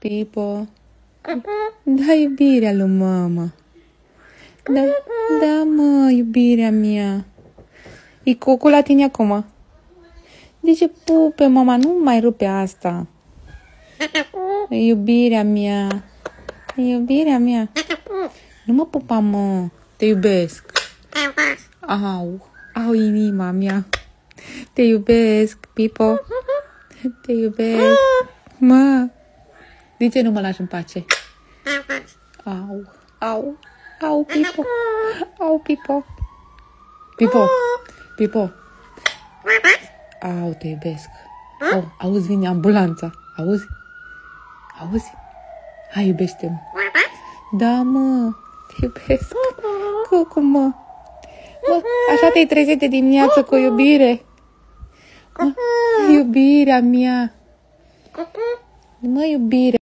Pipo. Da, iubirea lui mama. Da, mă, iubirea mea. E Cucu la tine acum? Zice, pupe, mama, nu mai rupe asta. Iubirea mea. Iubirea mea. Nu mă pupa, mă. Te iubesc. Au inima mea. Te iubesc, Pipo. Te iubesc. Mă. De ce nu mă lași în pace? Au, Pipo. Au, Pipo. Pipo. Au, te iubesc. Auzi, vine ambulanța. Auzi? Hai, iubește-mă. Da, mă. Te iubesc. Cucu, mă. Așa te-ai trezit de dimineață cu iubire. Iubirea mea. Mă, iubire.